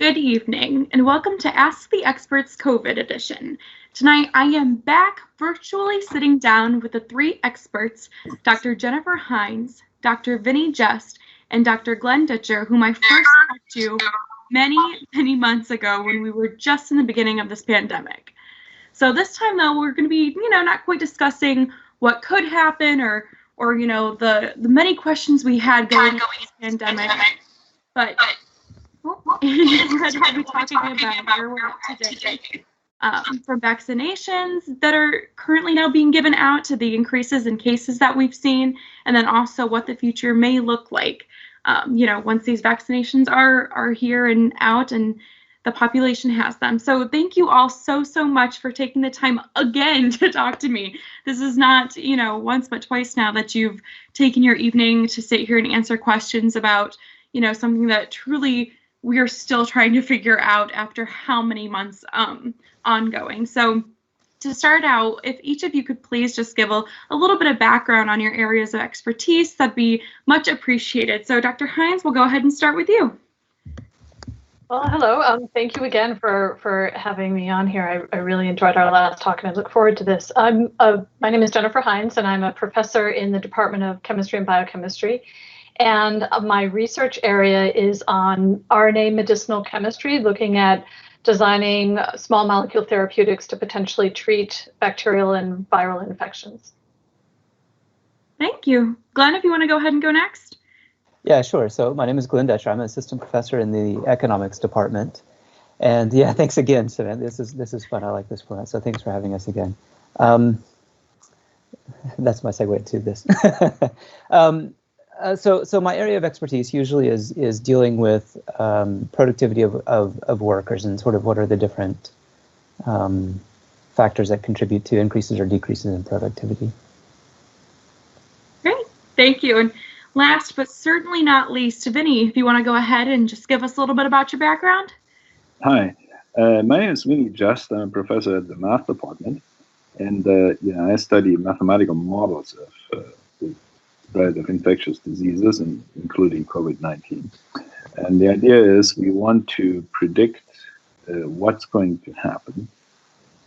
Good evening, and welcome to Ask the Experts COVID edition. Tonight, I am back virtually sitting down with the three experts, Dr. Jennifer Hines, Dr. Winfried Just, and Dr. Glenn Ditcher, whom I first talked to many months ago when we were just in the beginning of this pandemic. So this time, though, we're going to be, not quite discussing what could happen or the many questions we had going into this pandemic, but what we'll be talking about where we're at today. From vaccinations that are currently now being given out to the increases in cases that we've seen, and then also what the future may look like, once these vaccinations are here and out and the population has them. So thank you all so much for taking the time again to talk to me. This is not, once but twice now that you've taken your evening to sit here and answer questions about, something that truly we are still trying to figure out after how many months ongoing. So to start out, if each of you could please just give a little bit of background on your areas of expertise, that'd be much appreciated. So Dr. Hines, we'll go ahead and start with you. Well, hello. Thank you again for having me on here. I really enjoyed our last talk and I look forward to this. My name is Jennifer Hines and I'm a professor in the Department of Chemistry and Biochemistry. And my research area is on RNA medicinal chemistry, looking at designing small molecule therapeutics to potentially treat bacterial and viral infections. Thank you. Glenn, if you want to go ahead and go next. Yeah, sure. So my name is Glenn Ditcher. I'm an assistant professor in the economics department. And yeah, thanks again, Samantha. This is fun. I like this format. So thanks for having us again. That's my segue to this. So my area of expertise usually is dealing with productivity of workers and sort of what are the different factors that contribute to increases or decreases in productivity. Great, thank you. And last but certainly not least, Vinny, if you want to go ahead and just give us a little bit about your background. Hi, my name is Winfried Just. I'm a professor at the math department, and I study mathematical models of the spread of infectious diseases, including COVID-19. And the idea is we want to predict what's going to happen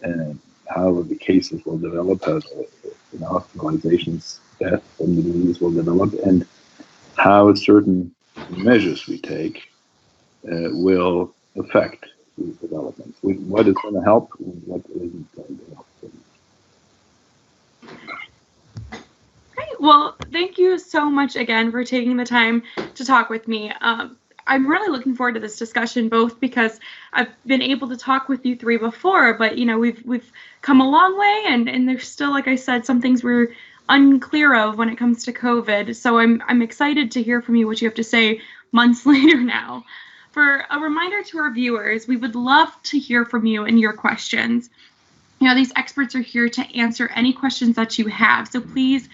and how the cases will develop, how hospitalizations, death from the disease will develop, and how certain measures we take will affect these developments. What is going to help and what isn't going to help. Well, thank you so much again for taking the time to talk with me. I'm really looking forward to this discussion, both because I've been able to talk with you three before, but we've come a long way, and there's still, like I said, some things we're unclear of when it comes to COVID. So I'm excited to hear from you what you have to say months later now. For a reminder to our viewers, we would love to hear from you and your questions. These experts are here to answer any questions that you have. So please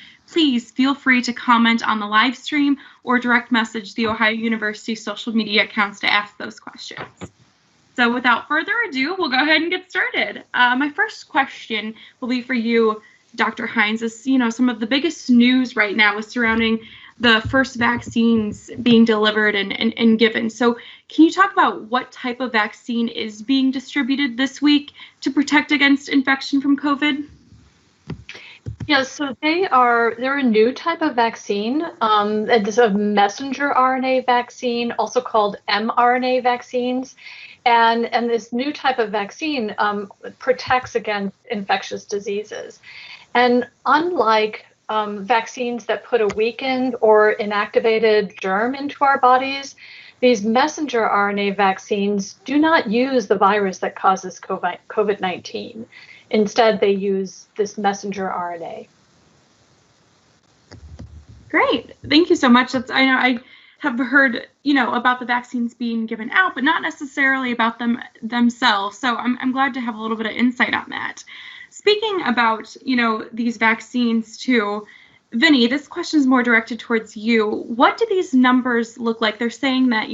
feel free to comment on the live stream or direct message the Ohio University social media accounts to ask those questions. So without further ado, we'll go ahead and get started. My first question will be for you, Dr. Hines. Is, some of the biggest news right now is surrounding the first vaccines being delivered and given. So can you talk about what type of vaccine is being distributed this week to protect against infection from COVID? Yes, so they're a new type of vaccine. It's a messenger RNA vaccine, also called mRNA vaccines. And this new type of vaccine protects against infectious diseases. And unlike vaccines that put a weakened or inactivated germ into our bodies, these messenger RNA vaccines do not use the virus that causes COVID-19. Instead, they use this messenger RNA. Great, thank you so much. I know I have heard, about the vaccines being given out, but not necessarily about them themselves. So I'm glad to have a little bit of insight on that. Speaking about, these vaccines too, Vinny, this question is more directed towards you. What do these numbers look like? They're saying that,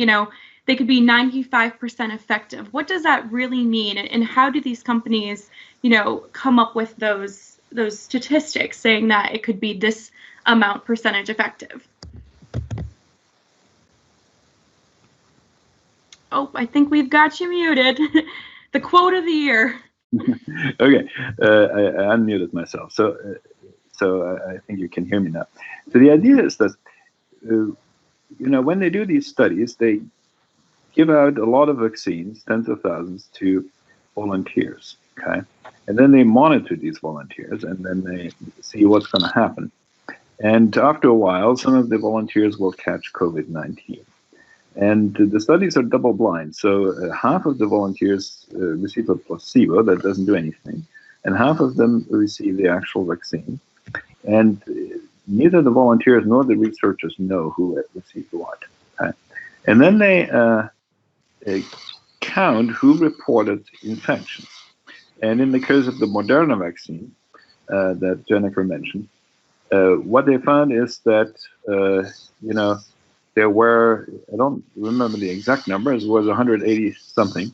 they could be 95% effective. What does that really mean? And how do these companies, come up with those statistics saying that it could be this amount percentage effective? Oh, I think we've got you muted. The quote of the year. Okay, I unmuted myself. So I think you can hear me now. So the idea is that, when they do these studies, they give out a lot of vaccines, tens of thousands, to volunteers, okay? And then they monitor these volunteers, and then they see what's going to happen. And after a while, some of the volunteers will catch COVID-19. And the studies are double blind. So half of the volunteers receive a placebo that doesn't do anything, and half of them receive the actual vaccine. And neither the volunteers nor the researchers know who received what. Okay? And then they count who reported infections. And in the case of the Moderna vaccine that Jennifer mentioned, what they found is that, there were, I don't remember the exact numbers, it was 180 something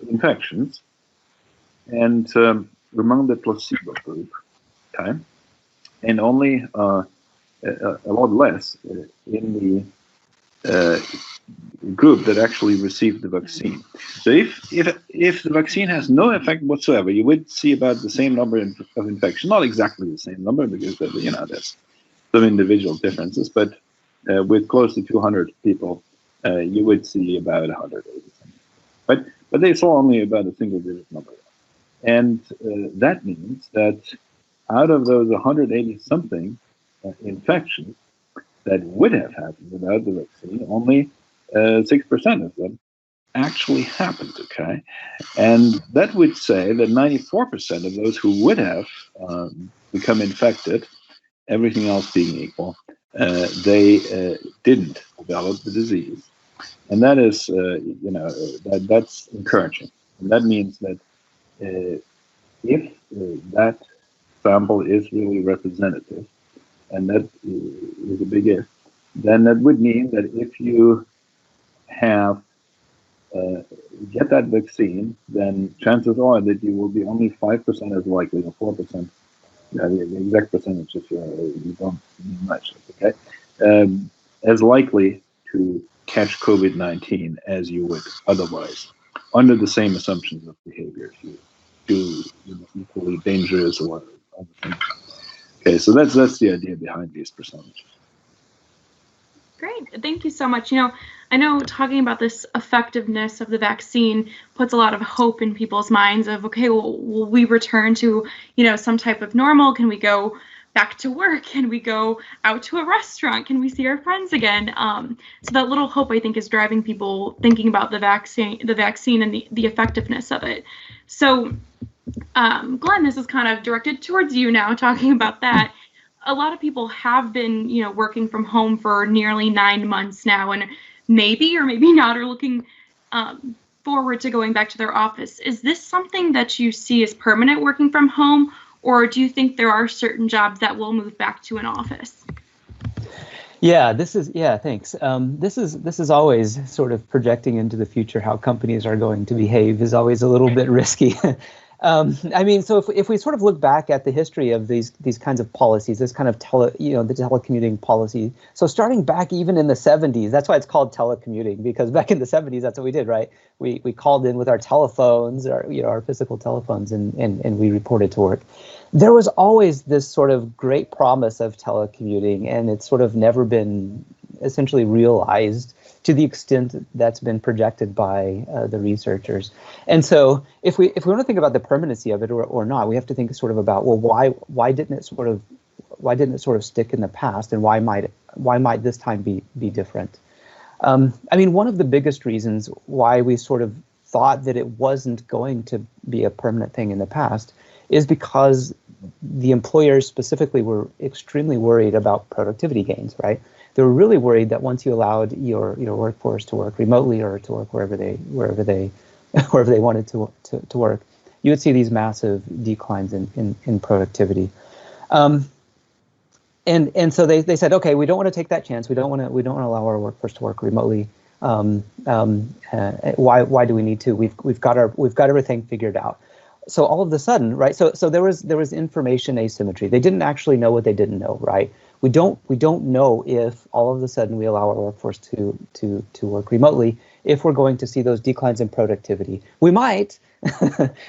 infections, and among the placebo group, okay, and only a lot less in the group that actually received the vaccine. So if the vaccine has no effect whatsoever, you would see about the same number of infections, not exactly the same number, because there's some individual differences, but with close to 200 people, you would see about 180 something. But they saw only about a single-digit number, and that means that out of those 180 something infections that would have happened without the vaccine, only 6% of them actually happened, okay? And that would say that 94% of those who would have become infected, everything else being equal, they didn't develop the disease. And that is, that's encouraging. And that means that if that sample is really representative, and that is a big if, then that would mean that if you have get that vaccine, then chances are that you will be only 5% as likely, or 4%. The exact percentage, if you don't need much, okay, as likely to catch COVID-19 as you would otherwise, under the same assumptions of behavior, if you do equally dangerous or other things. Okay, so that's the idea behind these percentages. Great, thank you so much. I know talking about this effectiveness of the vaccine puts a lot of hope in people's minds of, okay, well, will we return to, some type of normal? Can we go back to work? Can we go out to a restaurant? Can we see our friends again? So that little hope, I think, is driving people thinking about the vaccine and the effectiveness of it. So, Glenn, this is kind of directed towards you now, talking about that. A lot of people have been, working from home for nearly 9 months now, and maybe or maybe not are looking forward to going back to their office. Is this something that you see as permanent, working from home, or do you think there are certain jobs that will move back to an office? Yeah, thanks. This is always sort of projecting into the future. How companies are going to behave is always a little bit risky. So if we sort of look back at the history of these kinds of policies, this kind of the telecommuting policy. So starting back even in the 70s, that's why it's called telecommuting, because back in the 70s, that's what we did, right? We called in with our telephones, our physical telephones, and we reported to work. There was always this sort of great promise of telecommuting, and it's sort of never been essentially realized to the extent that's been projected by the researchers. And so if we want to think about the permanency of it or not, we have to think sort of about, well, why didn't it sort of stick in the past, and why might this time be different? One of the biggest reasons why we sort of thought that it wasn't going to be a permanent thing in the past is because the employers specifically were extremely worried about productivity gains, right? They were really worried that once you allowed your workforce to work remotely or to work wherever they wanted to work, you would see these massive declines in productivity. And so they said, okay, we don't want to take that chance. We don't want to allow our workforce to work remotely. Why do we need to? We've got everything figured out. So all of a sudden, right? So there was information asymmetry. They didn't actually know what they didn't know, right? We don't know if all of a sudden we allow our workforce to work remotely, if we're going to see those declines in productivity. We might,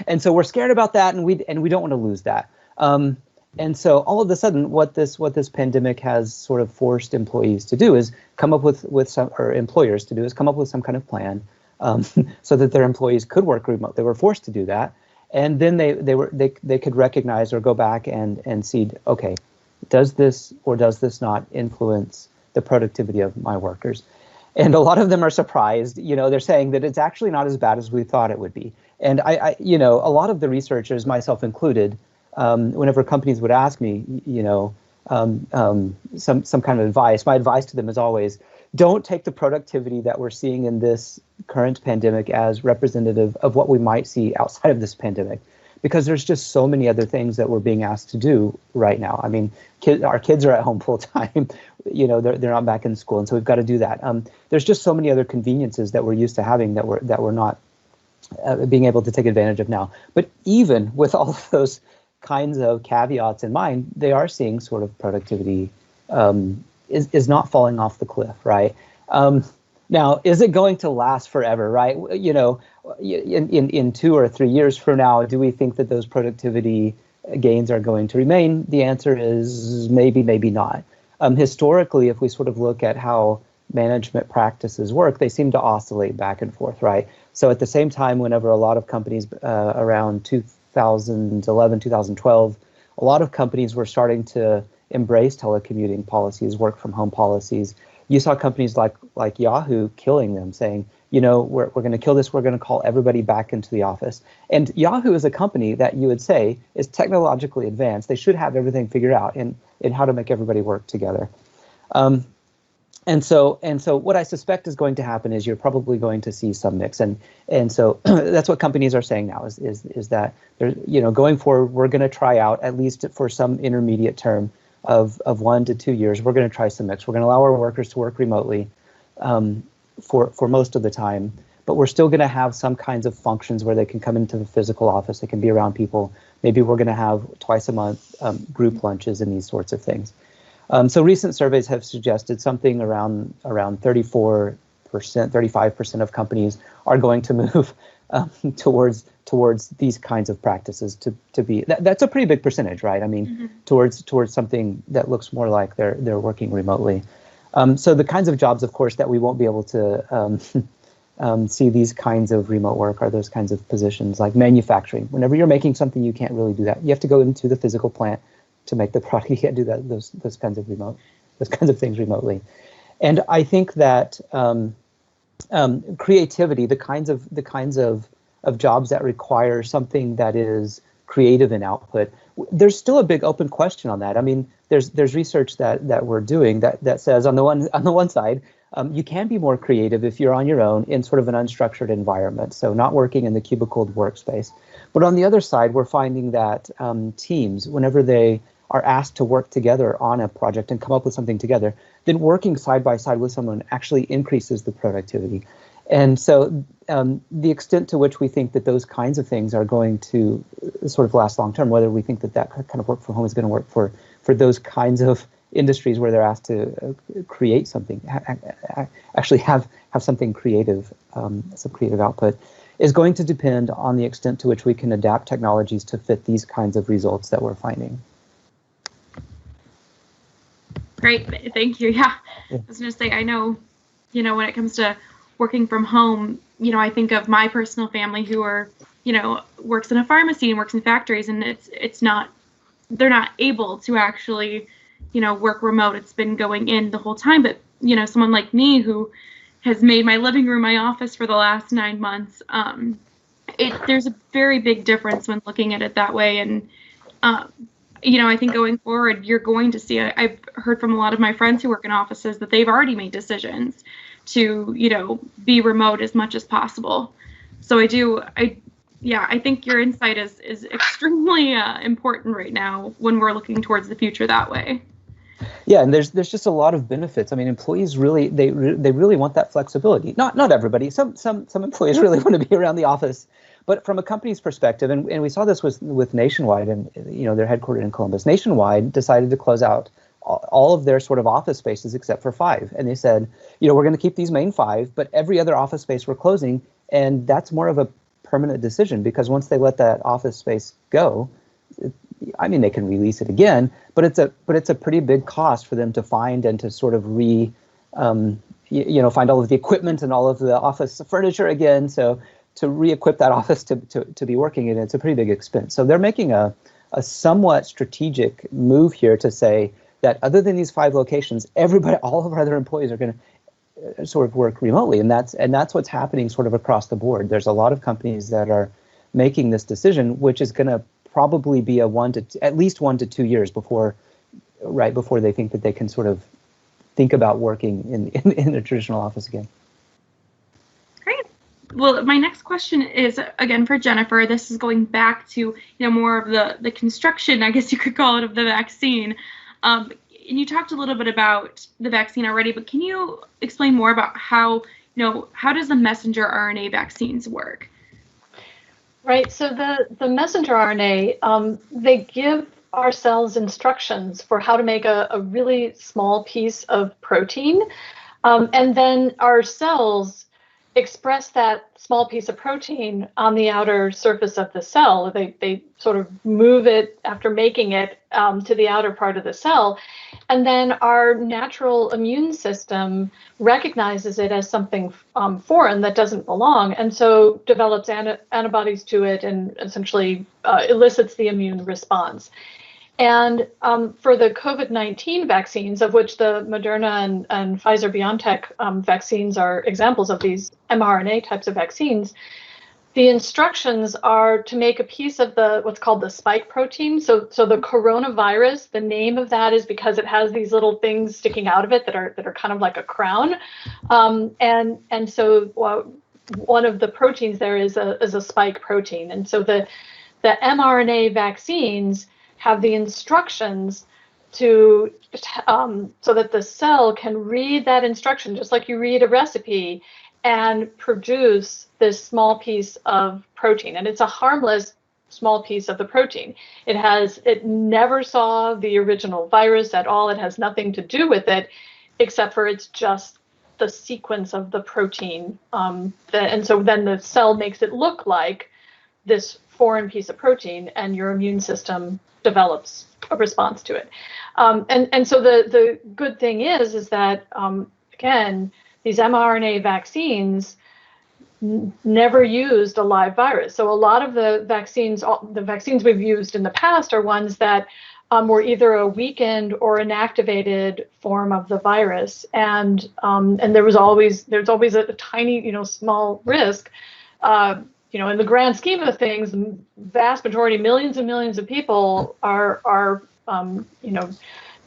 and so we're scared about that, and we don't want to lose that. And so all of a sudden, what this pandemic has sort of forced employees to do is come up with some, or employers to do is come up with some kind of plan, so that their employees could work remote. They were forced to do that, and then they could recognize or go back and see, okay, does this or does this not influence the productivity of my workers? And a lot of them are surprised. They're saying that it's actually not as bad as we thought it would be. And a lot of the researchers, myself included, whenever companies would ask me, some kind of advice, my advice to them is always, don't take the productivity that we're seeing in this current pandemic as representative of what we might see outside of this pandemic, because there's just so many other things that we're being asked to do right now. I mean, our kids are at home full time, they're not back in school, and so we've got to do that. There's just so many other conveniences that we're used to having that we're not being able to take advantage of now. But even with all of those kinds of caveats in mind, they are seeing sort of productivity is not falling off the cliff, right? Now, is it going to last forever, right? In 2 or 3 years from now, do we think that those productivity gains are going to remain? The answer is maybe, maybe not. Historically, if we sort of look at how management practices work, they seem to oscillate back and forth, right? So at the same time, whenever a lot of companies around 2011, 2012, a lot of companies were starting to embrace telecommuting policies, work from home policies. You saw companies like Yahoo killing them, saying, we're going to kill this. We're going to call everybody back into the office. And Yahoo is a company that you would say is technologically advanced. They should have everything figured out in how to make everybody work together. And so what I suspect is going to happen is you're probably going to see some mix. And so that's what companies are saying now is that they're, going forward, we're going to try out, at least for some intermediate term of 1 to 2 years, we're going to try some mix. We're going to allow our workers to work remotely for most of the time, but we're still going to have some kinds of functions where they can come into the physical office. They can be around people. Maybe we're going to have twice a month group lunches and these sorts of things. So recent surveys have suggested something around 34%, 35% of companies are going to move towards these kinds of practices to be. That's a pretty big percentage, right? I mean, towards something that looks more like they're working remotely. So the kinds of jobs, of course, that we won't be able to see these kinds of remote work are those kinds of positions like manufacturing. Whenever you're making something, you can't really do that. You have to go into the physical plant to make the product. You can't do that. Those kinds of things remotely. And I think that creativity, the kinds of jobs that require something that is creative in output, there's still a big open question on that. I mean, there's research that we're doing that says on the one side, you can be more creative if you're on your own in sort of an unstructured environment, so not working in the cubicled workspace. But on the other side, we're finding that teams, whenever they are asked to work together on a project and come up with something together, then working side by side with someone actually increases the productivity. And so the extent to which we think that those kinds of things are going to sort of last long term, whether we think that kind of work from home is going to work for those kinds of industries where they're asked to create something, actually have something creative, some creative output, is going to depend on the extent to which we can adapt technologies to fit these kinds of results that we're finding. Great, thank you. Yeah, I was going to say, I know, when it comes to working from home, I think of my personal family who are, works in a pharmacy and works in factories, and they're not able to actually, work remote. It's been going in the whole time. But, someone like me who has made my living room my office for the last 9 months, there's a very big difference when looking at it that way. And, I think going forward, you're going to see, I've heard from a lot of my friends who work in offices that they've already made decisions to, be remote as much as possible. So I think your insight is extremely important right now when we're looking towards the future that way. Yeah, and there's just a lot of benefits. I mean, employees really they really want that flexibility. Not everybody. Some employees really want to be around the office, but from a company's perspective, and we saw this with Nationwide, and they're headquartered in Columbus. Nationwide decided to close out all of their sort of office spaces except for 5. And they said, we're going to keep these main 5, but every other office space we're closing. And that's more of a permanent decision, because once they let that office space go, they can release it again, but it's a pretty big cost for them to find and to sort of find all of the equipment and all of the office furniture again. So to re-equip that office to be working in, it's a pretty big expense. So they're making a somewhat strategic move here to say that other than these 5 locations, all of our other employees are going to sort of work remotely, and that's what's happening sort of across the board. There's a lot of companies that are making this decision, which is going to probably be at least 1 to 2 years before they think that they can sort of think about working in a traditional office again. Great. Well, my next question is again for Jennifer. This is going back to more of the construction, I guess you could call it, of the vaccine. And you talked a little bit about the vaccine already, but can you explain more about how does the messenger RNA vaccines work? Right. So the messenger RNA, they give our cells instructions for how to make a really small piece of protein. And then our cells express that small piece of protein on the outer surface of the cell. They sort of move it after making it to the outer part of the cell. And then our natural immune system recognizes it as something foreign that doesn't belong, and so develops antibodies to it and essentially elicits the immune response. And for the COVID-19 vaccines, of which the Moderna and Pfizer-BioNTech vaccines are examples of these mRNA types of vaccines, the instructions are to make a piece of what's called the spike protein. So the coronavirus, the name of that is because it has these little things sticking out of it that are kind of like a crown. And so one of the proteins there is a spike protein. And so the mRNA vaccines have the instructions so that the cell can read that instruction, just like you read a recipe, and produce this small piece of protein. And it's a harmless small piece of the protein. It never saw the original virus at all. It has nothing to do with it, except for it's just the sequence of the protein. And so then the cell makes it look like this foreign piece of protein, and your immune system develops a response to it. And so the good thing is that, again, these mRNA vaccines never used a live virus. So a lot of the vaccines we've used in the past are ones that were either a weakened or inactivated form of the virus, and there's always a tiny, small risk. In the grand scheme of things, the vast majority, millions and millions of people are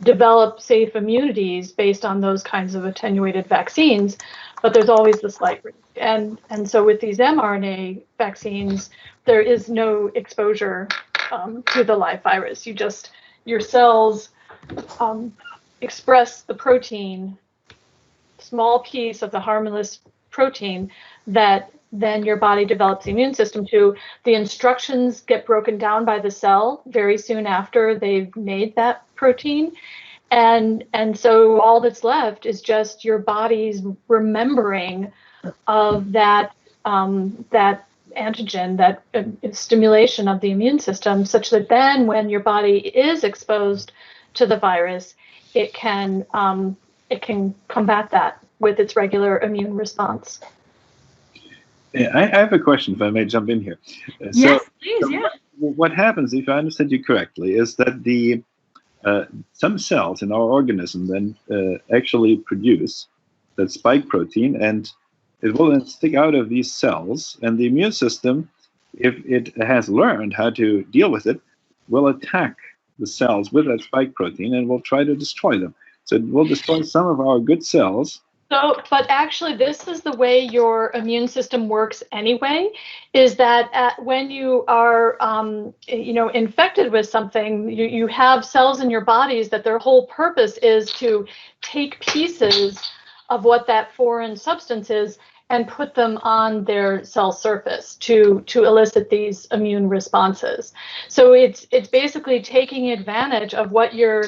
develop safe immunities based on those kinds of attenuated vaccines, but there's always the slight risk. And so with these mRNA vaccines, there is no exposure to the live virus. Your cells express the protein, small piece of the harmless protein that then your body develops the immune system to. The instructions get broken down by the cell very soon after they've made that protein. And so all that's left is just your body's remembering of that antigen, that stimulation of the immune system, such that then when your body is exposed to the virus, it can combat that with its regular immune response. I have a question, if I may jump in here. Yes, please. Yeah. What happens, if I understand you correctly, is that some cells in our organism then actually produce that spike protein, and it will then stick out of these cells, and the immune system, if it has learned how to deal with it, will attack the cells with that spike protein and will try to destroy them. So it will destroy some of our good cells. But actually, this is the way your immune system works anyway, is that when you are, infected with something, you have cells in your bodies that their whole purpose is to take pieces of what that foreign substance is and put them on their cell surface to elicit these immune responses. So it's basically taking advantage of what your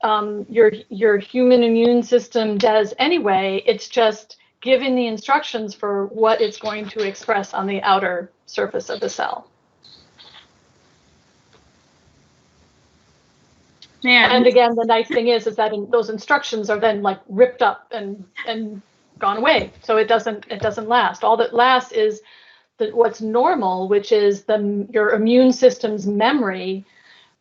your human immune system does anyway. It's just giving the instructions for what it's going to express on the outer surface of the cell. Man. And again, the nice thing is that those instructions are then like ripped up and gone away. So it doesn't last. All that lasts is what's normal, which is your immune system's memory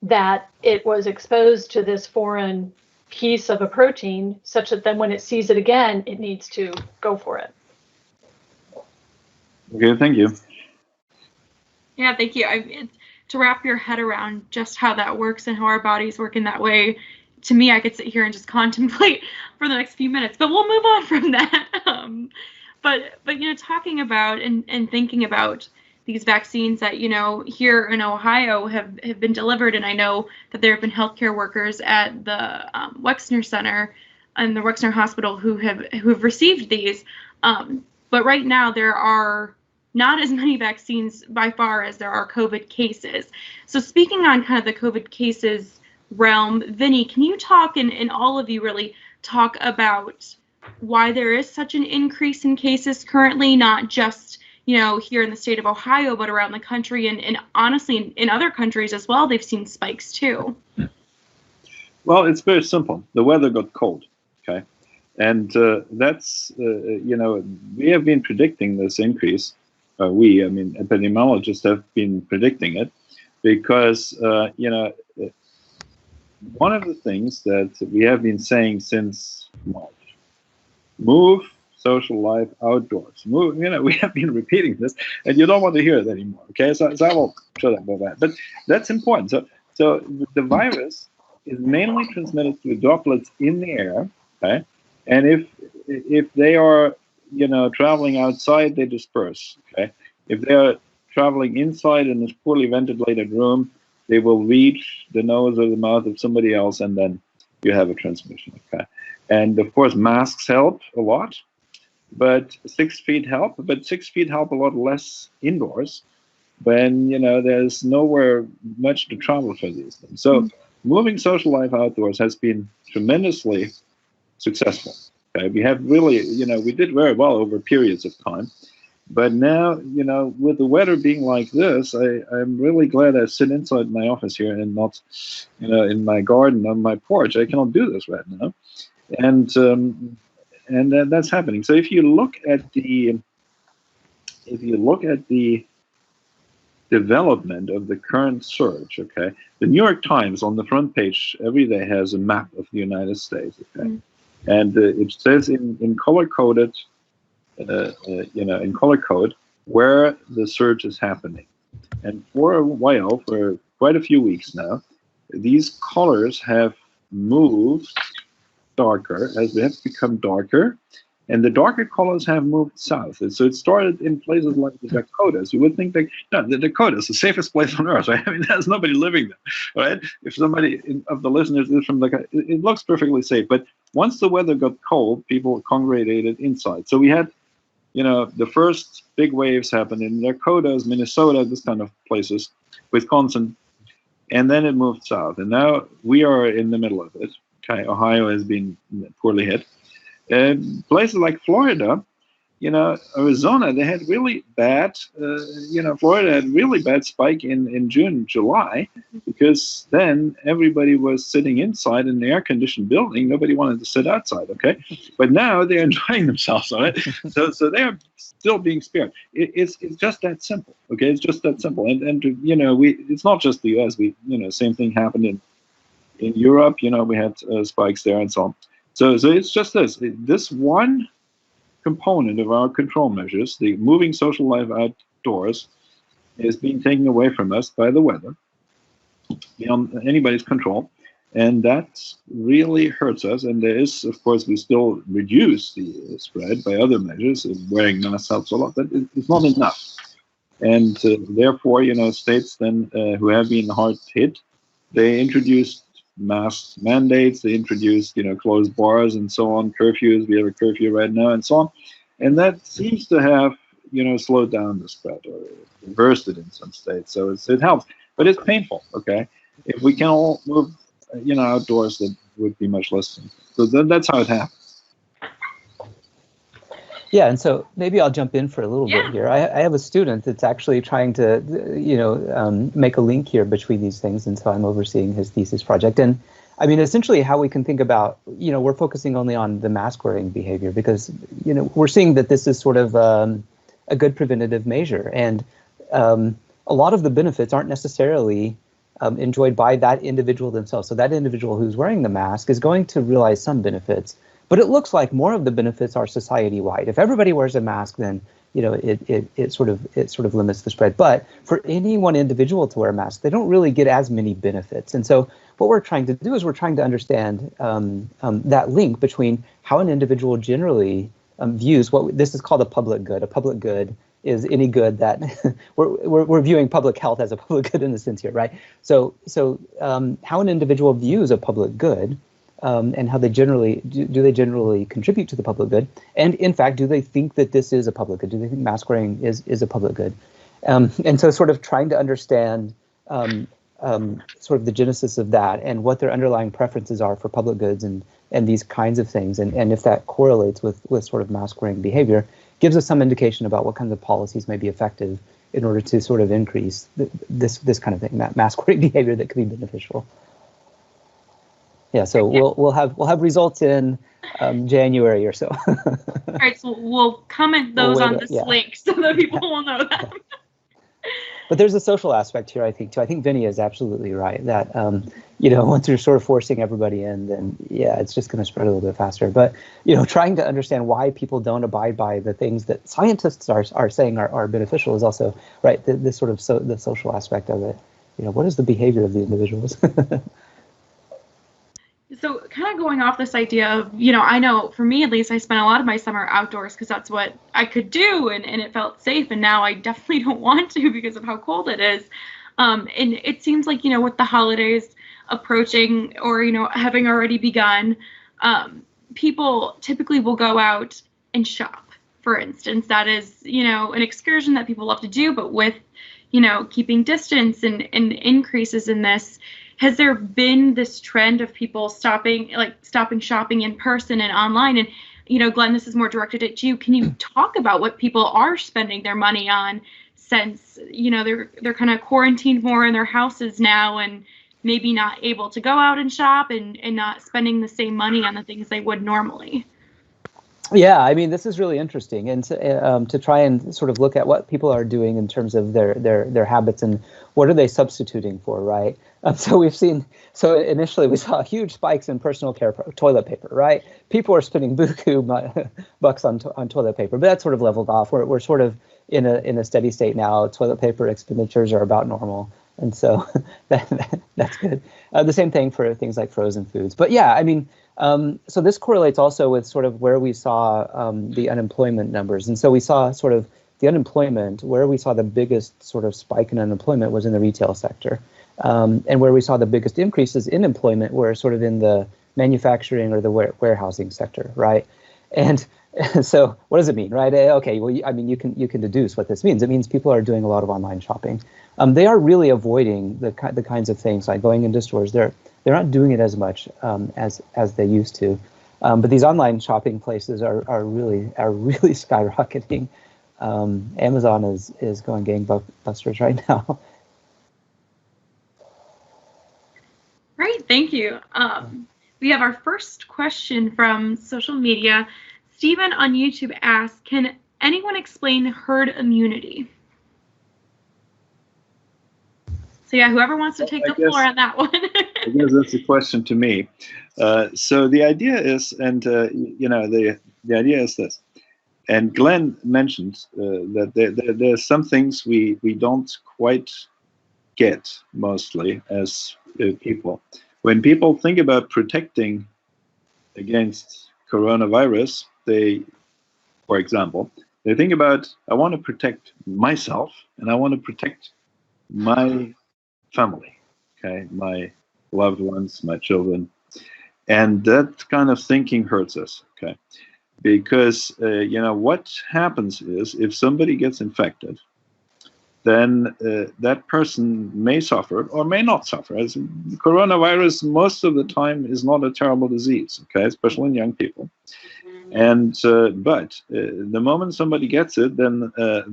that it was exposed to this foreign piece of a protein, such that then when it sees it again, it needs to go for it. Okay, thank you. Yeah, thank you. To wrap your head around just how that works and how our bodies work in that way, to me, I could sit here and just contemplate for the next few minutes, but we'll move on from that. But talking about and thinking about these vaccines that, here in Ohio have been delivered, and I know that there have been healthcare workers at the Wexner Center and the Wexner Hospital who have received these. But right now there are not as many vaccines by far as there are COVID cases. So speaking on kind of the COVID cases realm, Vinny, can you talk, and all of you really talk about why there is such an increase in cases currently, not just, here in the state of Ohio, but around the country, and honestly in other countries as well, they've seen spikes too? Well, it's very simple. The weather got cold, okay? And that's, we have been predicting this increase. Epidemiologists have been predicting it because, one of the things that we have been saying since March, move social life outdoors. Move, we have been repeating this, and you don't want to hear it anymore, okay? So I will shut up about that. But that's important. So the virus is mainly transmitted through droplets in the air, okay? And if they are traveling outside, they disperse, okay? If they are traveling inside in this poorly ventilated room, they will reach the nose or the mouth of somebody else, and then you have a transmission, okay? And of course, masks help a lot, but 6 feet help, but 6 feet help a lot less indoors when, there's nowhere much to travel for these things. So moving social life outdoors has been tremendously successful. Okay? We have really, we did very well over periods of time. But now, with the weather being like this, I'm really glad I sit inside my office here and not, in my garden on my porch. I cannot do this right now. And that's happening. So if you look at the development of the current surge, okay, the New York Times on the front page every day has a map of the United States, okay, and it says in color-coded, in color code where the surge is happening. And for a while, for quite a few weeks now, these colors have moved darker as they have become darker, and the darker colors have moved south. And so it started in places like the Dakotas. You would think that the Dakotas, the safest place on earth, right? I mean, there's nobody living there, right? If somebody of the listeners is from the, it looks perfectly safe. But once the weather got cold, people congregated inside. So we had, the first big waves happened in Dakotas, Minnesota, this kind of places, Wisconsin, and then it moved south. And now we are in the middle of it. Okay, Ohio has been poorly hit. Places like Florida, Arizona, they had really bad, Florida had really bad spike in June, July, because then everybody was sitting inside in an air-conditioned building. Nobody wanted to sit outside, okay? But now they're enjoying themselves on it. So they are still being spared. It's just that simple, okay? It's just that simple. And it's not just the U.S. Same thing happened in Europe. We had spikes there and so on. So it's just this one component of our control measures, the moving social life outdoors, is being taken away from us by the weather, beyond anybody's control, and that really hurts us. And there is, of course, we still reduce the spread by other measures. Wearing masks helps a lot, but it's not enough. And therefore, states then who have been hard hit, they introduced mask mandates, they introduced, closed bars and so on, curfews. We have a curfew right now and so on. And that seems to have, slowed down the spread or reversed it in some states. So it helps, but it's painful, okay? If we can all move, outdoors, would be much less. So that's how it happens. Yeah, and so maybe I'll jump in for a little bit here. I have a student that's actually trying to, make a link here between these things, and so I'm overseeing his thesis project. And I mean, essentially, how we can think about, we're focusing only on the mask-wearing behavior because, we're seeing that this is sort of a good preventative measure, and a lot of the benefits aren't necessarily enjoyed by that individual themselves. So that individual who's wearing the mask is going to realize some benefits. But it looks like more of the benefits are society-wide. If everybody wears a mask, then it sort of limits the spread. But for any one individual to wear a mask, they don't really get as many benefits. And so what we're trying to do is we're trying to understand that link between how an individual generally views what this is called a public good. A public good is any good that we're viewing public health as a public good in a sense here, right? So how an individual views a public good. And how they generally do they generally contribute to the public good? And in fact, do they think that this is a public good? Do they think mask wearing is a public good? And so sort of trying to understand sort of the genesis of that and what their underlying preferences are for public goods and these kinds of things, and if that correlates with sort of mask wearing behavior, gives us some indication about what kinds of policies may be effective in order to sort of increase this kind of thing, that mask wearing behavior that could be beneficial. Yeah, so we'll have results in January or so. All right, so we'll comment those on this link so that people will know them. But there's a social aspect here, I think, too. I think Vinny is absolutely right that, once you're sort of forcing everybody in, then, it's just going to spread a little bit faster. But, trying to understand why people don't abide by the things that scientists are saying are beneficial is also, right, this sort of the social aspect of it. What is the behavior of the individuals? So kind of going off this idea of, I know for me at least, I spent a lot of my summer outdoors because that's what I could do and it felt safe. And now I definitely don't want to because of how cold it is. And it seems like, with the holidays approaching or, having already begun, people typically will go out and shop, for instance. That is, an excursion that people love to do, but with, keeping distance and increases in this, has there been this trend of people stopping shopping in person and online? And, Glenn, this is more directed at you. Can you talk about what people are spending their money on since, they're kind of quarantined more in their houses now and maybe not able to go out and shop and not spending the same money on the things they would normally? Yeah, I mean, this is really interesting, and to try and sort of look at what people are doing in terms of their habits and what are they substituting for, right? So initially we saw huge spikes in personal care toilet paper, right? People are spending buku bucks on toilet paper, but that's sort of leveled off. We're sort of in a steady state now. Toilet paper expenditures are about normal, and so that's good. The same thing for things like frozen foods, but yeah, I mean. So this correlates also with sort of where we saw the unemployment numbers. And so we saw sort of the unemployment, where we saw the biggest sort of spike in unemployment was in the retail sector. And where we saw the biggest increases in employment were sort of in the manufacturing or the warehousing sector, right? And so what does it mean, right? Okay, well, I mean, you can deduce what this means. It means people are doing a lot of online shopping. They are really avoiding the kinds of things like going into stores. They're not doing it as much as they used to, but these online shopping places are really skyrocketing. Amazon is going gangbusters right now. Great, thank you. We have our first question from social media. Stephen on YouTube asks, "Can anyone explain herd immunity?" So yeah, whoever wants to take the floor on that one. I guess that's a question to me. So the idea is, and the idea is this. And Glenn mentioned that there's some things we don't quite get mostly as people. When people think about protecting against coronavirus, for example, they think about, I want to protect myself and I want to protect my family, okay, my loved ones, my children, and that kind of thinking hurts us, okay, because what happens is if somebody gets infected, then that person may suffer or may not suffer. As coronavirus, most of the time, is not a terrible disease, okay, especially in young people. And but the moment somebody gets it, then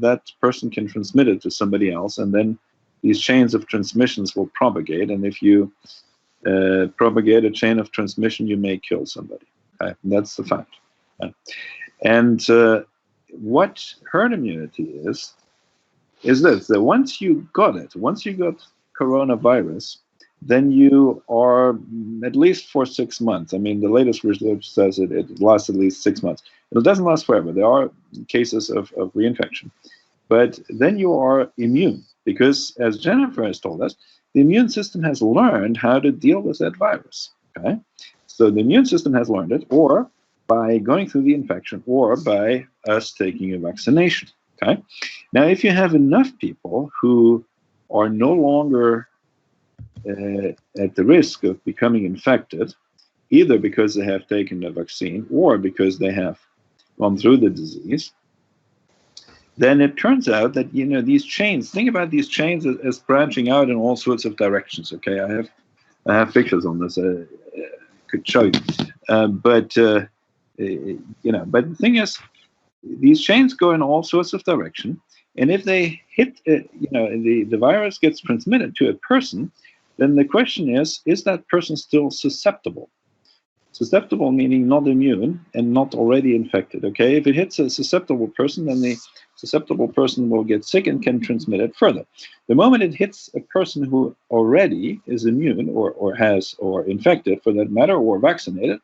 that person can transmit it to somebody else, and then these chains of transmissions will propagate. And if you propagate a chain of transmission, you may kill somebody. Okay? That's the fact. And what herd immunity is this: that once you got coronavirus, then you are, at least for 6 months. I mean, the latest research says it lasts at least 6 months. It doesn't last forever. There are cases of reinfection. But then you are immune, because, as Jennifer has told us, the immune system has learned how to deal with that virus. Okay? So the immune system has learned it, or by going through the infection, or by us taking a vaccination. Okay? Now, if you have enough people who are no longer at the risk of becoming infected, either because they have taken the vaccine or because they have gone through the disease, then it turns out that, you know, these chains, think about these chains as branching out in all sorts of directions. Okay, I have pictures on this. Could show you, but you know, but the thing is, these chains go in all sorts of direction, and if they hit, you know, the virus gets transmitted to a person, then the question is that person still susceptible? Susceptible meaning not immune and not already infected. Okay, if it hits a susceptible person, then the susceptible person will get sick and can transmit it further. The moment it hits a person who already is immune or infected, for that matter, or vaccinated,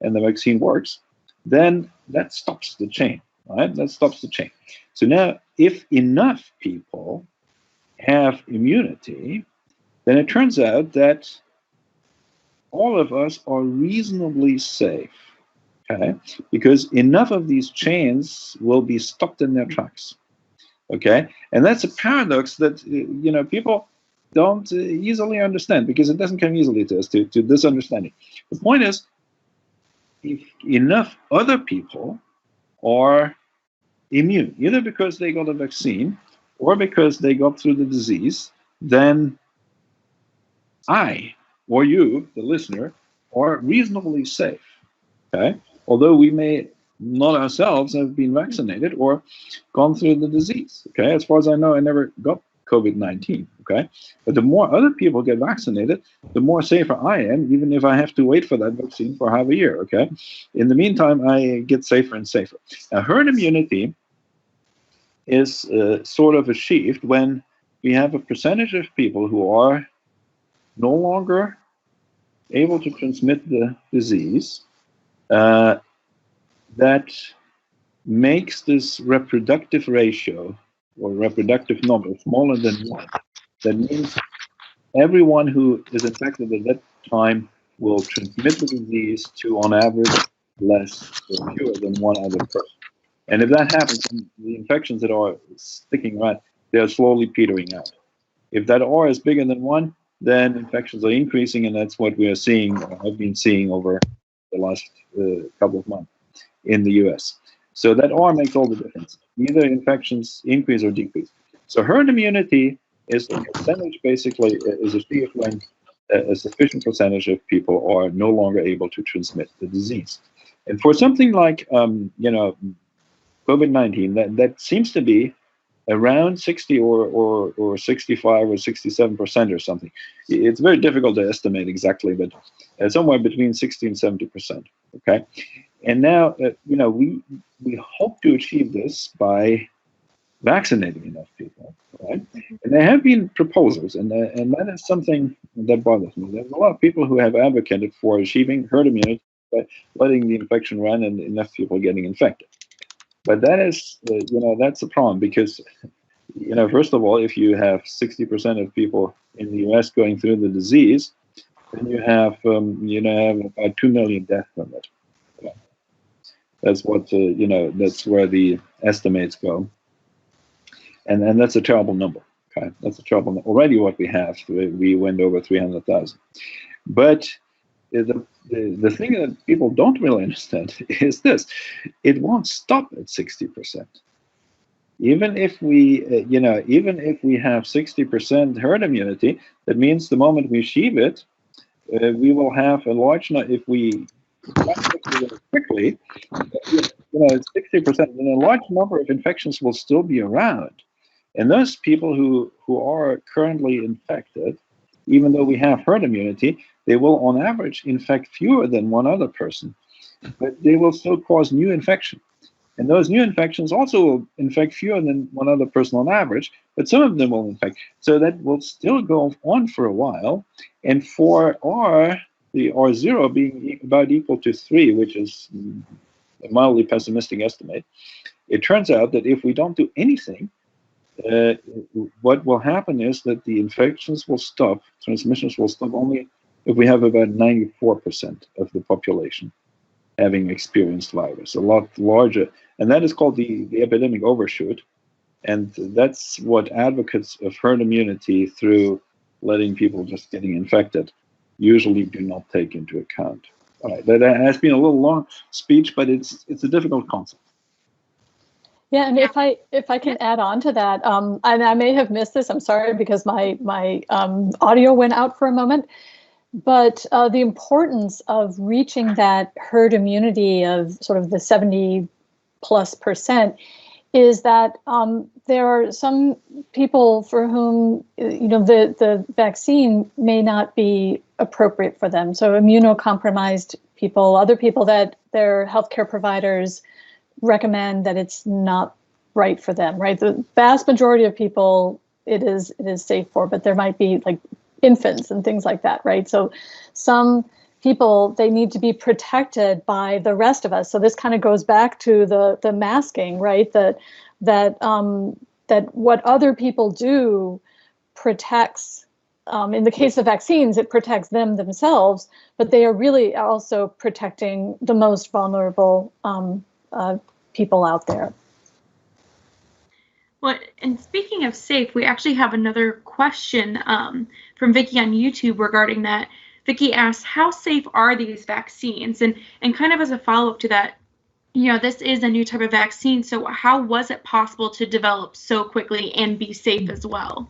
and the vaccine works, then that stops the chain. Right? That stops the chain. So now, if enough people have immunity, then it turns out that all of us are reasonably safe, okay? Because enough of these chains will be stopped in their tracks, okay? And that's a paradox that, you know, people don't easily understand, because it doesn't come easily to us, to this understanding. The point is, if enough other people are immune, either because they got a vaccine or because they got through the disease, then I or you, the listener, are reasonably safe. Okay, although we may not ourselves have been vaccinated or gone through the disease. Okay, as far as I know, I never got COVID-19. Okay, but the more other people get vaccinated, the more safer I am, even if I have to wait for that vaccine for half a year. Okay, in the meantime, I get safer and safer. Now, herd immunity is sort of achieved when we have a percentage of people who are no longer able to transmit the disease, that makes this reproductive ratio or reproductive number smaller than 1. That means everyone who is infected at that time will transmit the disease to, on average, less or fewer than one other person. And if that happens, the infections that are sticking around, they are slowly petering out. If that R is bigger than 1, then infections are increasing, and that's what we are seeing, or have been seeing over the last couple of months in the US. So that R makes all the difference. Either infections increase or decrease. So herd immunity is a percentage, basically, is achieved when a sufficient percentage of people are no longer able to transmit the disease. And for something like, you know, COVID-19, that seems to be around 60 or 65 or 67% or something. It's very difficult to estimate exactly, but somewhere between 60 and 70%. Okay, and now you know, we hope to achieve this by vaccinating enough people, right? And there have been proposals, and that is something that bothers me. There's a lot of people who have advocated for achieving herd immunity by letting the infection run and enough people getting infected. But that is, you know, that's a problem, because, you know, first of all, if you have 60% of people in the US going through the disease, then you have about 2 million deaths from it. Yeah. That's what, you know, that's where the estimates go. And that's a terrible number. Okay, that's a terrible number. Already what we have, we went over 300,000. But the thing that people don't really understand is this: it won't stop at 60%. Even if we, even if we have 60% herd immunity, that means the moment we sheave it, we will have a large number. If we quickly, it's 60%, then a large number of infections will still be around. And those people who are currently infected, even though we have herd immunity, they will on average infect fewer than one other person, but they will still cause new infection. And those new infections also will infect fewer than one other person on average, but some of them will infect. So that will still go on for a while. And for R, the R0 being about equal to 3, which is a mildly pessimistic estimate, it turns out that if we don't do anything, what will happen is that the infections will stop, transmissions will stop only if we have about 94% of the population having experienced virus, a lot larger. And that is called the epidemic overshoot. And that's what advocates of herd immunity through letting people just getting infected usually do not take into account. All right, that has been a little long speech, but it's a difficult concept. Yeah, and if I can add on to that, and I may have missed this, I'm sorry, because my audio went out for a moment. But the importance of reaching that herd immunity of sort of the 70+% is that there are some people for whom the vaccine may not be appropriate for them. So immunocompromised people, other people that their healthcare providers recommend that it's not right for them. Right, the vast majority of people it is safe for, but there might be like infants and things like that, right? So some people, they need to be protected by the rest of us. So this kind of goes back to the masking, right? That what other people do protects, in the case of vaccines, it protects them themselves, but they are really also protecting the most vulnerable people out there. Well, and speaking of safe, we actually have another question from Vicky on YouTube regarding that. Vicky asks, how safe are these vaccines? And kind of as a follow-up to that, this is a new type of vaccine, so how was it possible to develop so quickly and be safe as well?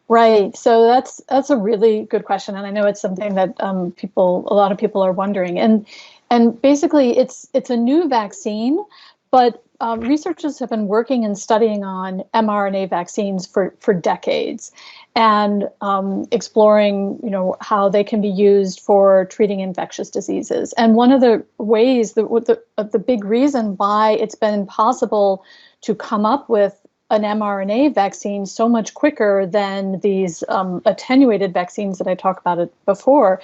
Right. So that's a really good question, and I know it's something that a lot of people are wondering. And basically, it's a new vaccine, but researchers have been working and studying on mRNA vaccines for decades, and exploring, how they can be used for treating infectious diseases. And one of the ways, the big reason why it's been possible to come up with an mRNA vaccine so much quicker than these attenuated vaccines that I talked about before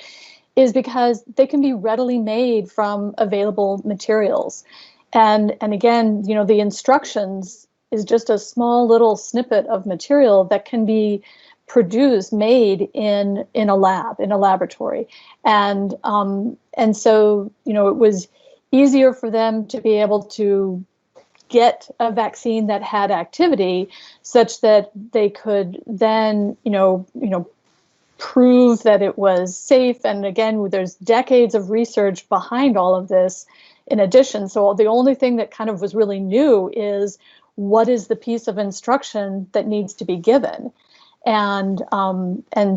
is because they can be readily made from available materials. And again, the instructions is just a small little snippet of material that can be made in a lab, in a laboratory. And so, it was easier for them to be able to get a vaccine that had activity such that they could then, prove that it was safe. And again, there's decades of research behind all of this in addition. So the only thing that kind of was really new is what is the piece of instruction that needs to be given. And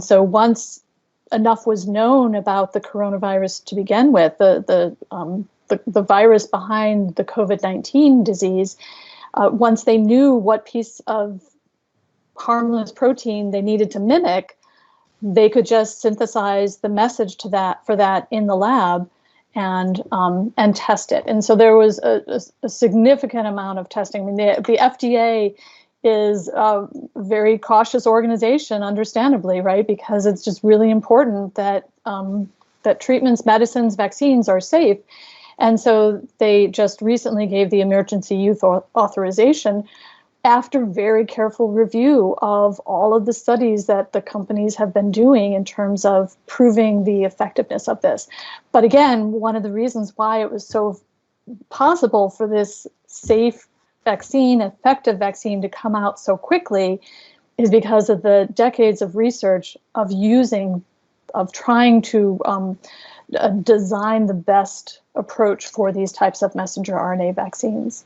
so once enough was known about the coronavirus to begin with, the virus behind the COVID-19 disease, once they knew what piece of harmless protein they needed to mimic, they could just synthesize the message for that in the lab and test it. And so there was a significant amount of testing. I mean, the FDA is a very cautious organization, understandably, right? Because it's just really important that treatments, medicines, vaccines are safe. And so they just recently gave the emergency use authorization after very careful review of all of the studies that the companies have been doing in terms of proving the effectiveness of this. But again, one of the reasons why it was so possible for this safe vaccine, effective vaccine to come out so quickly is because of the decades of research of trying to design the best approach for these types of messenger RNA vaccines.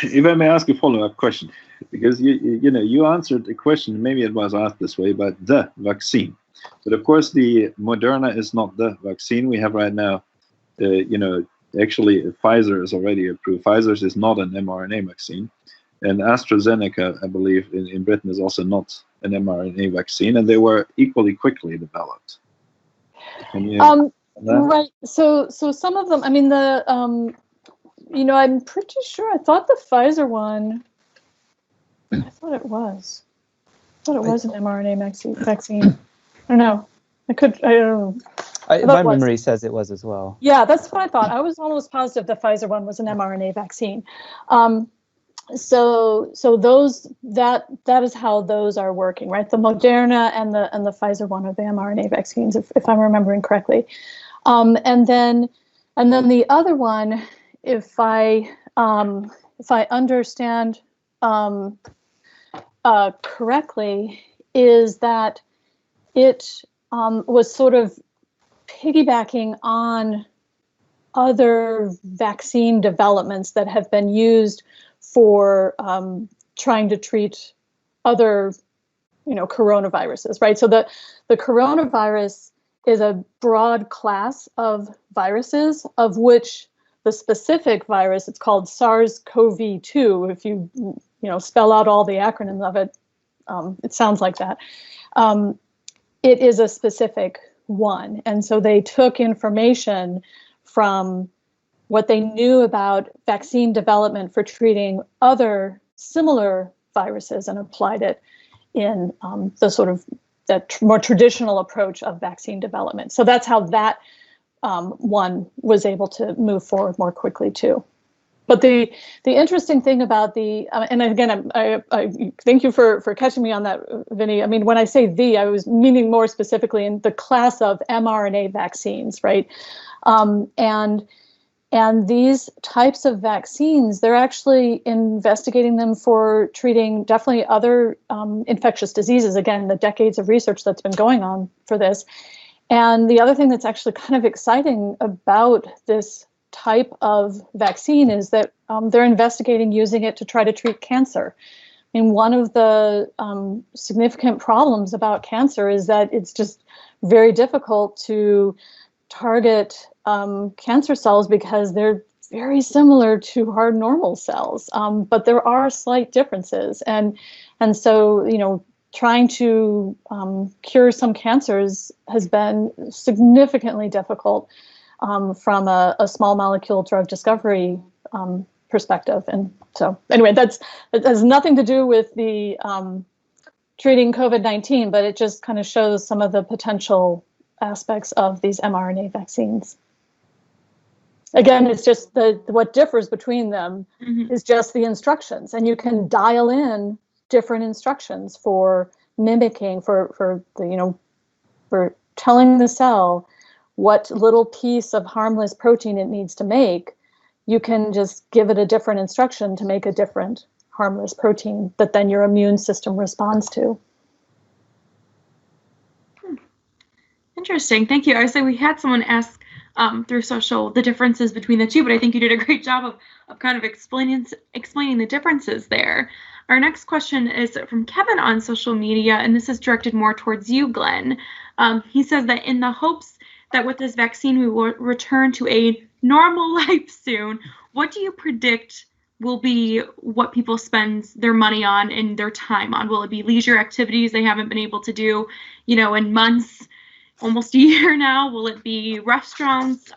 If I may ask a follow-up question, because you answered the question, maybe it was asked this way, but the vaccine. But of course, the Moderna is not the vaccine we have right now. Actually, Pfizer is already approved. Pfizer's is not an mRNA vaccine, and AstraZeneca, I believe, in Britain is also not an mRNA vaccine, and they were equally quickly developed. Can you right. So some of them. I mean, I'm pretty sure. I thought the Pfizer one. I thought it was. I thought it was an mRNA vaccine. I don't know. I don't know. My memory says it was as well. Yeah, that's what I thought. I was almost positive the Pfizer one was an mRNA vaccine. So those that is how those are working, right? The Moderna and the Pfizer one are the mRNA vaccines, if I'm remembering correctly. And then the other one, if I understand correctly, is that it was sort of piggybacking on other vaccine developments that have been used for trying to treat other, coronaviruses, right? So the coronavirus is a broad class of viruses, of which the specific virus, it's called SARS-CoV-2. If you spell out all the acronyms of it, it sounds like that. It is a specific one. And so they took information from what they knew about vaccine development for treating other similar viruses and applied it in the sort of that more traditional approach of vaccine development. So that's how that one was able to move forward more quickly too. But the interesting thing about and again, I thank you for catching me on that, Vinny. I mean, when I say I was meaning more specifically in the class of mRNA vaccines, right? And these types of vaccines, they're actually investigating them for treating definitely other infectious diseases. Again, the decades of research that's been going on for this. And the other thing that's actually kind of exciting about this type of vaccine is that they're investigating using it to try to treat cancer. I mean, one of the significant problems about cancer is that it's just very difficult to target cancer cells because they're very similar to our normal cells, but there are slight differences. And so, trying to cure some cancers has been significantly difficult from a small molecule drug discovery perspective. And so anyway, that has nothing to do with the treating COVID-19, but it just kind of shows some of the potential aspects of these mRNA vaccines. Again, it's just what differs between them is just the instructions, and you can dial in different instructions for mimicking, for telling the cell what little piece of harmless protein it needs to make. You can just give it a different instruction to make a different harmless protein that then your immune system responds to. Interesting. Thank you. I was saying we had someone ask through social the differences between the two, but I think you did a great job of kind of explaining the differences there. Our next question is from Kevin on social media, and this is directed more towards you, Glenn. He says that in the hopes that with this vaccine we will return to a normal life soon, what do you predict will be what people spend their money on and their time on? Will it be leisure activities they haven't been able to do, in months, almost a year now? Will it be restaurants?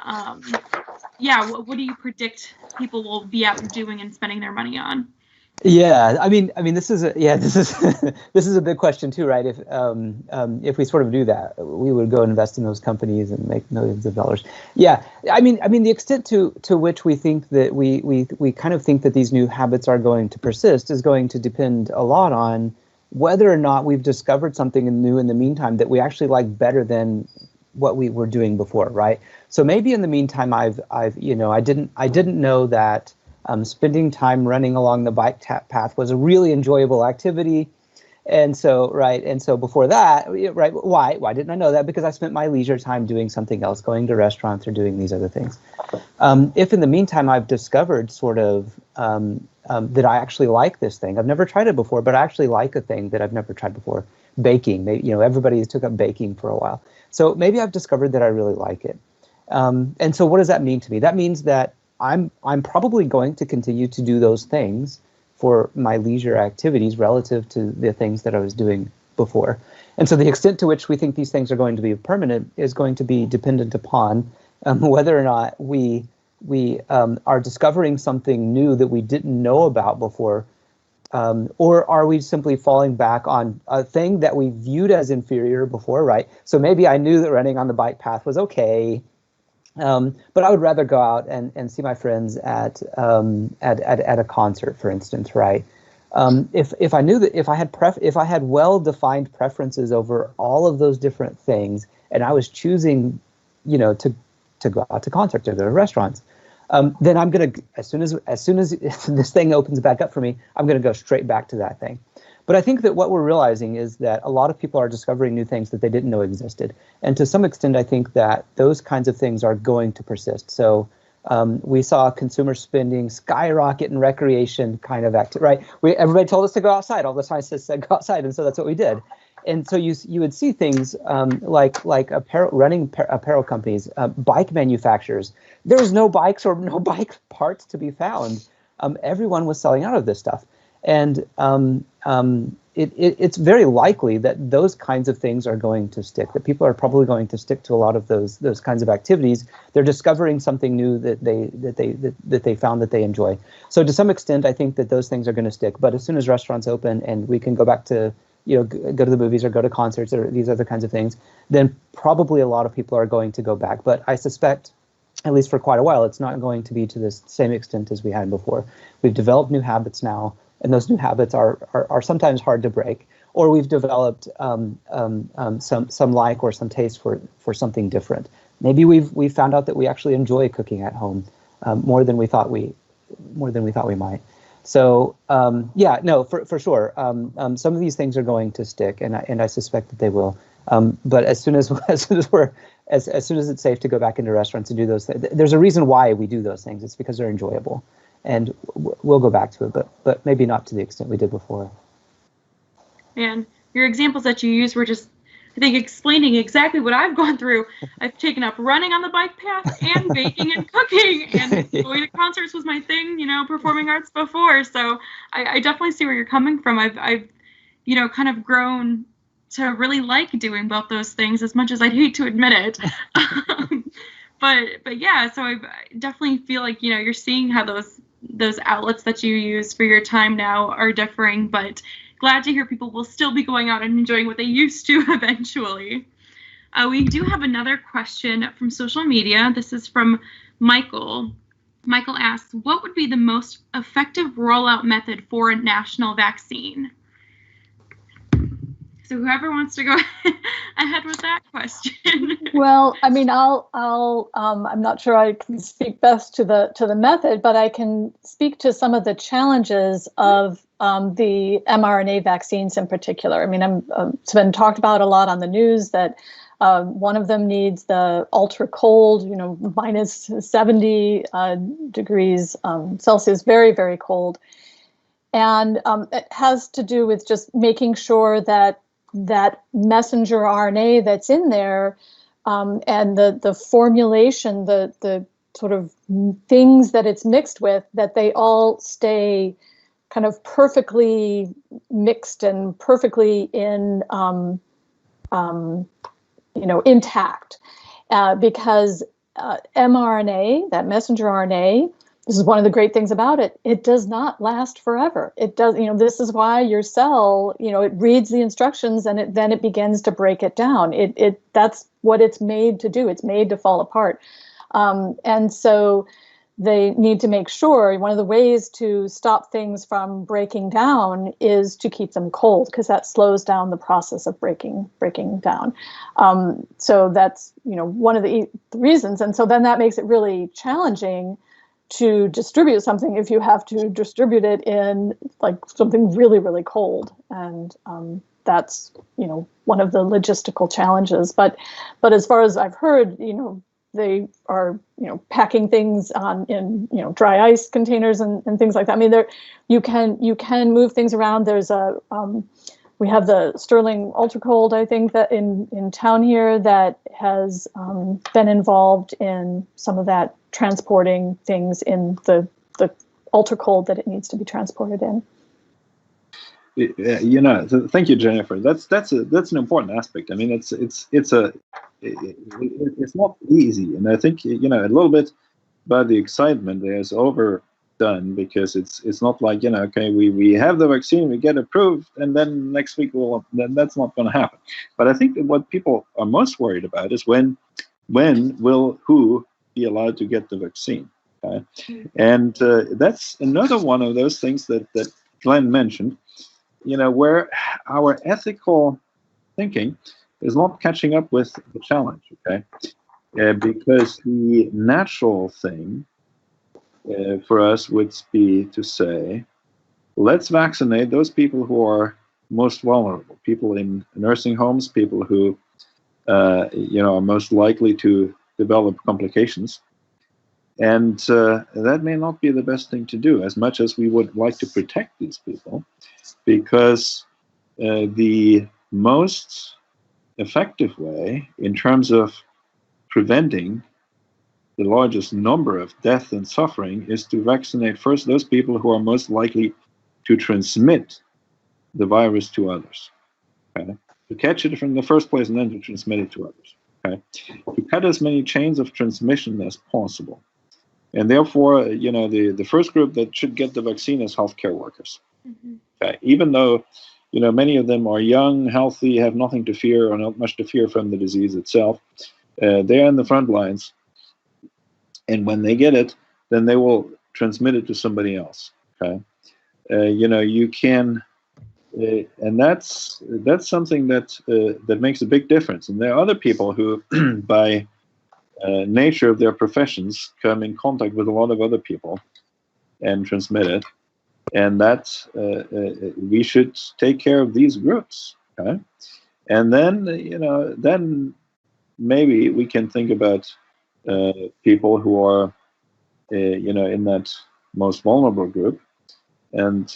What do you predict people will be out doing and spending their money on? Yeah, I mean, this is this is a big question too, right? If we sort of do that, we would go invest in those companies and make millions of dollars. Yeah, I mean, the extent to which we think that we kind of think that these new habits are going to persist is going to depend a lot on whether or not we've discovered something new in the meantime that we actually like better than what we were doing before, right? So maybe in the meantime, I didn't know that spending time running along the bike path was a really enjoyable activity, and so before that, right? Why didn't I know that? Because I spent my leisure time doing something else, going to restaurants or doing these other things. If in the meantime I've discovered sort of that I actually like this thing. I've never tried it before, but I actually like a thing that I've never tried before. Baking, maybe, everybody took up baking for a while. So maybe I've discovered that I really like it. And so what does that mean to me? That means that I'm probably going to continue to do those things for my leisure activities relative to the things that I was doing before. And so the extent to which we think these things are going to be permanent is going to be dependent upon whether or not we are discovering something new that we didn't know about before, or are we simply falling back on a thing that we viewed as inferior before, right? So maybe I knew that running on the bike path was okay, but I would rather go out and see my friends at a concert, for instance, right? If I knew that if I had well-defined preferences over all of those different things, and I was choosing, to go out to concerts, to go to restaurants, then I'm gonna, as soon as this thing opens back up for me, I'm gonna go straight back to that thing. But I think that what we're realizing is that a lot of people are discovering new things that they didn't know existed, and to some extent, I think that those kinds of things are going to persist. So we saw consumer spending skyrocket in recreation kind of activity, right? Everybody told us to go outside. All the science said go outside, and so that's what we did. And so you would see things like running apparel companies, bike manufacturers. There was no bikes or no bike parts to be found. Everyone was selling out of this stuff, and it's very likely that those kinds of things are going to stick. That people are probably going to stick to a lot of those kinds of activities. They're discovering something new that they found that they enjoy. So to some extent, I think that those things are going to stick. But as soon as restaurants open and we can go back to go to the movies or go to concerts or these other kinds of things, then probably a lot of people are going to go back. But I suspect, at least for quite a while, it's not going to be to the same extent as we had before. We've developed new habits now, and those new habits are sometimes hard to break. Or we've developed some like or some taste for something different. Maybe we've found out that we actually enjoy cooking at home more than we thought we might. So yeah, no, for sure. Some of these things are going to stick, and I suspect that they will. But as soon as it's safe to go back into restaurants and do those things, there's a reason why we do those things. It's because they're enjoyable, and we'll go back to it, but maybe not to the extent we did before. And your examples that you used were just, I think, explaining exactly what I've gone through. I've taken up running on the bike path and baking and cooking, and going to concerts was my thing, performing arts before. So I definitely see where you're coming from. I've kind of grown to really like doing both those things, as much as I'd hate to admit it. But yeah, so I definitely feel like, you're seeing how those outlets that you use for your time now are differing, but glad to hear people will still be going out and enjoying what they used to eventually. We do have another question from social media. This is from Michael. Michael asks, what would be the most effective rollout method for a national vaccine? So whoever wants to go ahead with that question. Well, I mean, I'm not sure I can speak best to the method, but I can speak to some of the challenges of the mRNA vaccines in particular. I mean, it's been talked about a lot on the news that one of them needs the ultra cold, minus 70 degrees Celsius, very, very cold. And it has to do with just making sure that messenger RNA that's in there and the formulation, the sort of things that it's mixed with, that they all stay kind of perfectly mixed and perfectly intact, because mRNA, that messenger RNA, this is one of the great things about it. It does not last forever. It does, this is why your cell, it reads the instructions and then it begins to break it down. That's what it's made to do. It's made to fall apart. And so they need to make sure, one of the ways to stop things from breaking down is to keep them cold, because that slows down the process of breaking down. So that's, one of the reasons. And so then that makes it really challenging to distribute something if you have to distribute it in like something really, really cold. And that's, one of the logistical challenges. But as far as I've heard, they are, packing things in dry ice containers and things like that. I mean, you can move things around. There's we have the Sterling Ultra Cold, I think, that in town here that has been involved in some of that, transporting things in the ultra cold that it needs to be transported in. Thank you, Jennifer. That's an important aspect. I mean, it's not easy, and I think a little bit by the excitement there's overdone, because it's not like okay, we have the vaccine, we get approved, and then next week that's not going to happen. But I think that what people are most worried about is when will who be allowed to get the vaccine. Okay? And that's another one of those things that Glenn mentioned, where our ethical thinking is not catching up with the challenge, okay? Because the natural thing for us would be to say, let's vaccinate those people who are most vulnerable, people in nursing homes, people who are most likely to develop complications. And that may not be the best thing to do, as much as we would like to protect these people, because the most effective way in terms of preventing the largest number of death and suffering is to vaccinate first those people who are most likely to transmit the virus to others. Okay? To catch it from the first place and then to transmit it to others. Okay? To cut as many chains of transmission as possible. And therefore, the first group that should get the vaccine is healthcare workers. Mm-hmm. Okay? Even though, many of them are young, healthy, have nothing to fear or not much to fear from the disease itself. They're in the front lines. And when they get it, then they will transmit it to somebody else. Okay? You can, and that's something that makes a big difference. And there are other people who, by nature of their professions, come in contact with a lot of other people and transmit it, and that we should take care of these groups, okay? And then then maybe we can think about people who are in that most vulnerable group and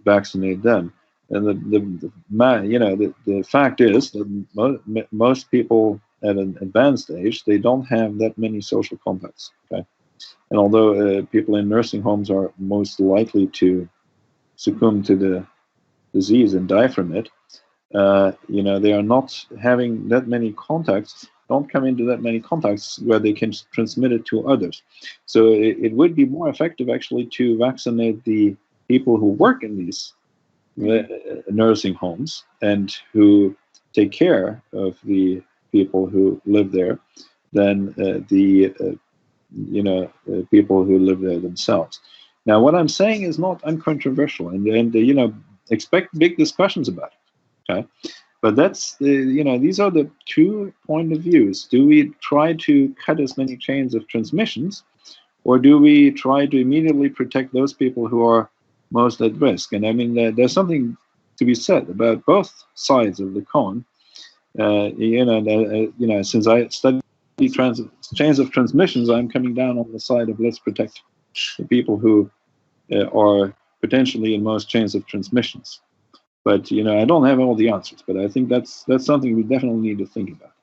vaccinate them. And the fact is that most people at an advanced age, they don't have that many social contacts. Okay, and although people in nursing homes are most likely to succumb to the disease and die from it, they are not having that many contacts. Don't come into that many contacts where they can transmit it to others. So it would be more effective actually to vaccinate the people who work in these nursing homes and who take care of the people who live there than the people who live there themselves. Now, what I'm saying is not uncontroversial, and expect big discussions about it. Okay, but that's these are the two point of views. Do we try to cut as many chains of transmissions, or do we try to immediately protect those people who are most at risk? And I mean, there's something to be said about both sides of the coin. Since I study chains of transmissions, I'm coming down on the side of let's protect the people who are potentially in most chains of transmissions. But I don't have all the answers. But I think that's something we definitely need to think about.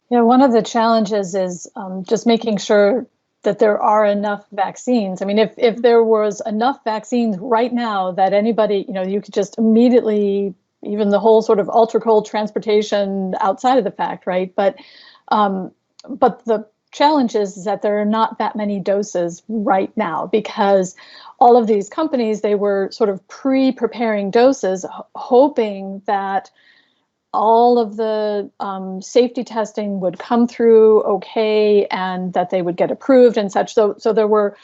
Yeah, one of the challenges is just making sure that there are enough vaccines. I mean, if there was enough vaccines right now that anybody, you could just immediately, even the whole sort of ultra cold transportation outside of the fact, right? But the challenge is that there are not that many doses right now, because all of these companies, they were sort of pre-preparing doses, hoping that all of the safety testing would come through okay and that they would get approved and such. So there were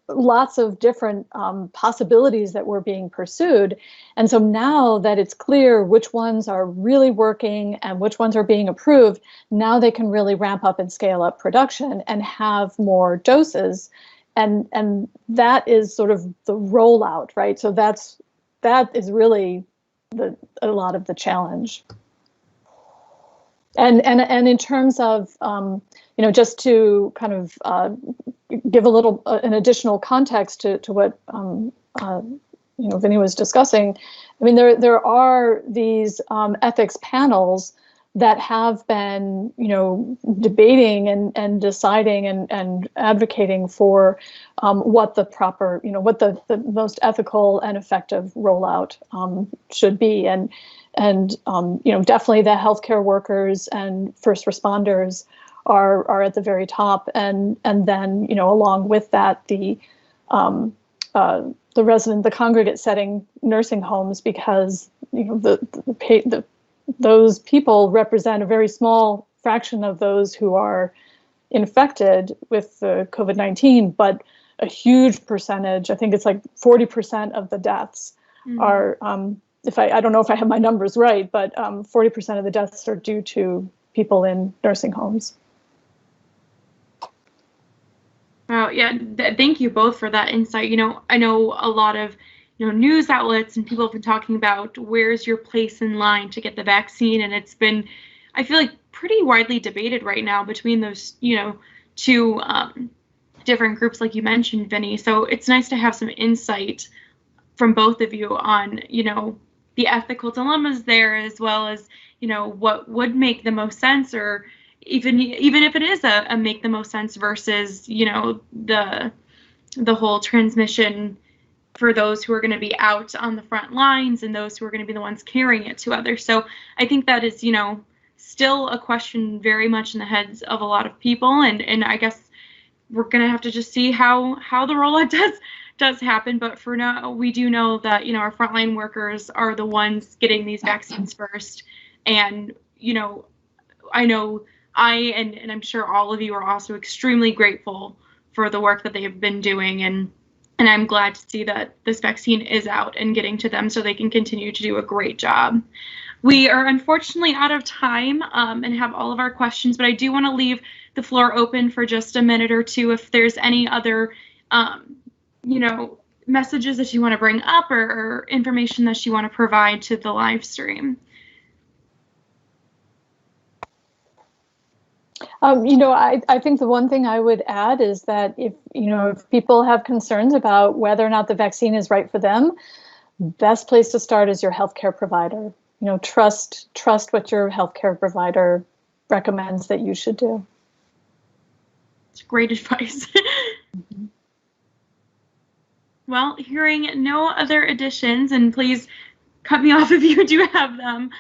lots of different possibilities that were being pursued. And so now that it's clear which ones are really working and which ones are being approved, now they can really ramp up and scale up production and have more doses. And that is sort of the rollout, right? So that is really a lot of the challenge. And in terms of just to kind of give a little an additional context to what Vinny was discussing. I mean, there are these ethics panels that have been, debating and deciding and advocating for what the proper, what the most ethical and effective rollout should be. And definitely the healthcare workers and first responders are at the very top. And then, along with that, the congregate setting nursing homes, because, those people represent a very small fraction of those who are infected with the COVID-19, but a huge percentage, I think it's like 40% of the deaths are, I don't know if I have my numbers right, but 40% of the deaths are due to people in nursing homes. Wow, yeah, thank you both for that insight. I know a lot of news outlets and people have been talking about where's your place in line to get the vaccine, and it's been, I feel like, pretty widely debated right now between those two different groups, like you mentioned, Vinny. So it's nice to have some insight from both of you on the ethical dilemmas there, as well as what would make the most sense, or even if it is a make the most sense versus the whole transmission for those who are going to be out on the front lines and those who are going to be the ones carrying it to others. So I think that is still a question very much in the heads of a lot of people, and I guess we're going to have to just see how the rollout does happen. But for now, we do know that our frontline workers are the ones getting these vaccines first, and I know and I'm sure all of you are also extremely grateful for the work that they have been doing, and I'm glad to see that this vaccine is out and getting to them so they can continue to do a great job. We are unfortunately out of time and have all of our questions, but I do want to leave the floor open for just a minute or two if there's any other messages that you want to bring up or information that you want to provide to the live stream. I think the one thing I would add is that if people have concerns about whether or not the vaccine is right for them, best place to start is your healthcare provider. Trust what your healthcare provider recommends that you should do. It's great advice. Well, hearing no other additions, and please cut me off if you do have them.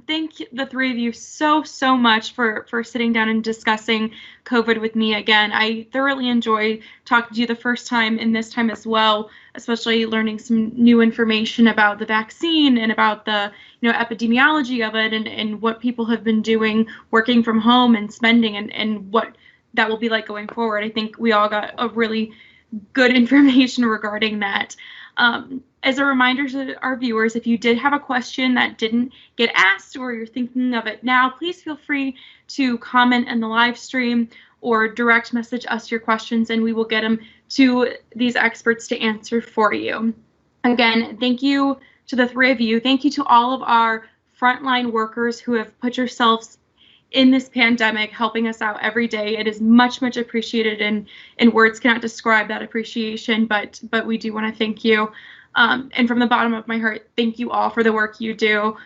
Thank the three of you so much for sitting down and discussing COVID with me again. I thoroughly enjoyed talking to you the first time and this time as well, especially learning some new information about the vaccine and about the epidemiology of it, and what people have been doing working from home and spending, and what that will be like going forward. I think we all got a really good information regarding that. As a reminder to our viewers, if you did have a question that didn't get asked or you're thinking of it now, please feel free to comment in the live stream or direct message us your questions, and we will get them to these experts to answer for you. Again, thank you to the three of you. Thank you to all of our frontline workers who have put yourselves in this pandemic, helping us out every day. It is much appreciated, and words cannot describe that appreciation, but we do want to thank you. And from the bottom of my heart, thank you all for the work you do.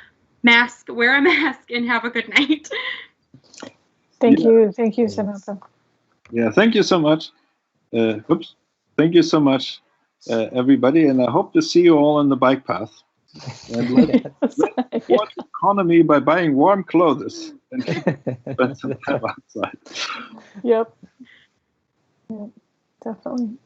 Wear a mask, and have a good night. Thank you, Samantha. Yeah, thank you so much. Thank you so much, everybody, and I hope to see you all on the bike path. And let's support the economy by buying warm clothes and spend some time outside. Yep, definitely.